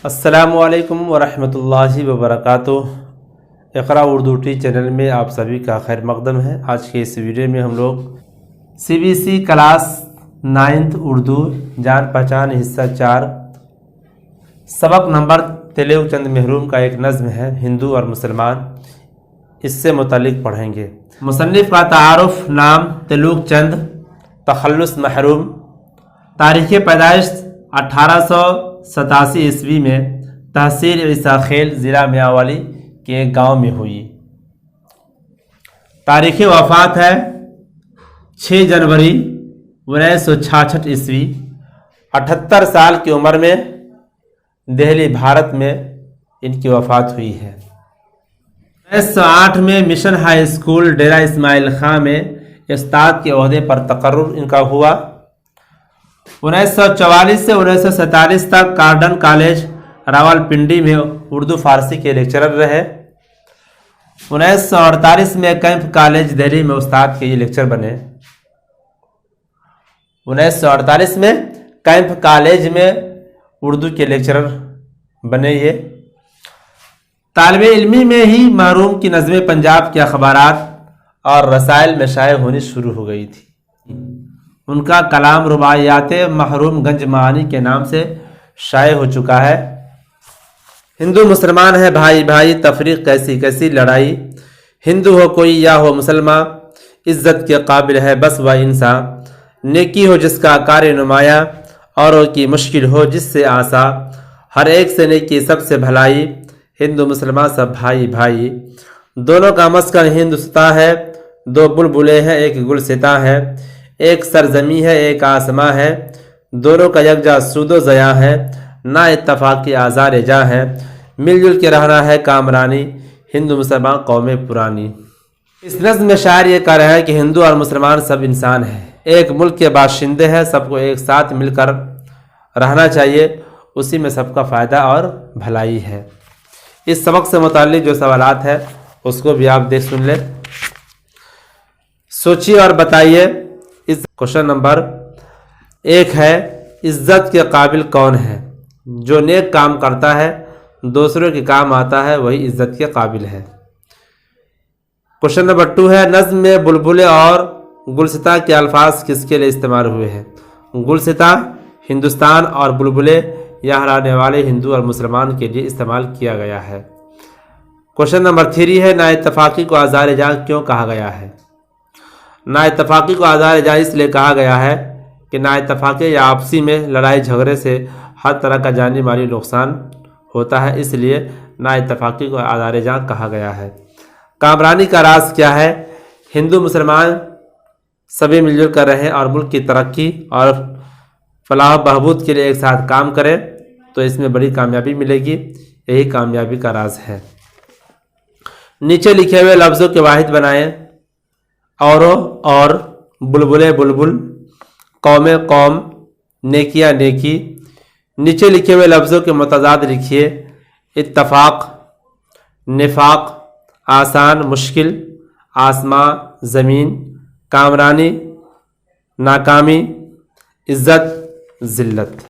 السلام علیکم ورحمۃ اللہ وبرکاتہ۔ اقرا اردو ٹی چینل میں آپ سبھی کا خیر مقدم ہے۔ آج کے اس ویڈیو میں ہم لوگ CBSE کلاس 9th اردو جان پہچان حصہ 4 سبق نمبر تلوگ چند محروم کا ایک نظم ہے ہندو اور مسلمان، اس سے متعلق پڑھیں گے۔ مصنف کا تعارف: نام تلوگ چند، تخلص محروم، تاریخ پیدائش 1887 عیسوی میں تحصیل عیسیٰ خیل ضلع میاوالی کے ایک گاؤں میں ہوئی۔ تاریخ وفات ہے 6 جنوری 1966 عیسوی۔ 78 سال کی عمر میں دہلی بھارت میں ان کی وفات ہوئی ہے۔ 1908 میں mission high school Dera Ismail Khan میں استاد کے عہدے پر تقرر ان کا ہوا۔ 1944 سے 1947 تک کارڈن کالج راولپنڈی میں اردو فارسی کے لیکچرر رہے۔ 1948 میں کیمپ کالج دہلی میں استاد کے یہ لیکچر بنے۔ 1948 میں کیمپ کالج میں اردو کے لیکچرر بنے۔ یہ طالب علمی میں ہی محروم کی نظمیں پنجاب کے اخبارات اور رسائل میں شائع ہونی شروع ہو گئی تھی۔ ان کا کلام رباعیات محروم گنج معانی کے نام سے شائع ہو چکا ہے۔ ہندو مسلمان ہے بھائی بھائی، تفریق کیسی کیسی لڑائی، ہندو ہو کوئی یا ہو مسلمان، عزت کے قابل ہے بس وہ انسان، نیکی ہو جس کا کار نمایاں، اوروں کی مشکل ہو جس سے آسا، ہر ایک سے نیکی سب سے بھلائی، ہندو مسلمان سب بھائی بھائی، دونوں کا مسکن ہندوستان ہے، دو بلبلیں ہیں ایک گلستاں ہے، ایک سرزمی ہے ایک آسماں ہے، دونوں کا یکجا سود و ضیاں ہے، نا اتفاقی آزار جاں ہے، مل جل کے رہنا ہے کامرانی، ہندو مسلمان قوم پرانی۔ اس نظم میں شاعر یہ کہہ رہا ہے کہ ہندو اور مسلمان سب انسان ہیں، ایک ملک کے باشندے ہیں، سب کو ایک ساتھ مل کر رہنا چاہیے، اسی میں سب کا فائدہ اور بھلائی ہے۔ اس سبق سے متعلق جو سوالات ہیں اس کو بھی آپ دیکھ سن لیں، سوچیے اور بتائیے۔ کوشچن نمبر 1 ہے، عزت کے قابل کون ہے؟ جو نیک کام کرتا ہے، دوسروں کے کام آتا ہے، وہی عزت کے قابل ہے۔ کوشچن نمبر 2 ہے، نظم میں بلبلے اور گلستاں کے الفاظ کس کے لیے استعمال ہوئے ہیں؟ گلستاں ہندوستان اور بلبلے یہاں رہنے والے ہندو اور مسلمان کے لیے استعمال کیا گیا ہے۔ کوشچن نمبر 3 ہے، نا اتفاقی کو آزار جاں کیوں کہا گیا ہے؟ نا اتفاقی کو آزار جاں اس لیے کہا گیا ہے کہ نا اتفاقی یا آپسی میں لڑائی جھگڑے سے ہر طرح کا جانی مالی نقصان ہوتا ہے، اس لیے نا اتفاقی کو آزار جاں کہا گیا ہے۔ کامرانی کا راز کیا ہے؟ ہندو مسلمان سبھی مل جل کر رہیں اور ملک کی ترقی اور فلاح و بہبود کے لیے ایک ساتھ کام کریں تو اس میں بڑی کامیابی ملے گی، یہی کامیابی کا راز ہے۔ نیچے لکھے ہوئے لفظوں کے واحد بنائیں، اوروں اور، بلبلے بلبل، قوم قوم، نیکیاں نیکی۔ نیچے لکھے ہوئے لفظوں کے متضاد لکھیے، اتفاق، نفاق، آسان مشکل، آسماں زمین، کامرانی ناکامی، عزت ذلت۔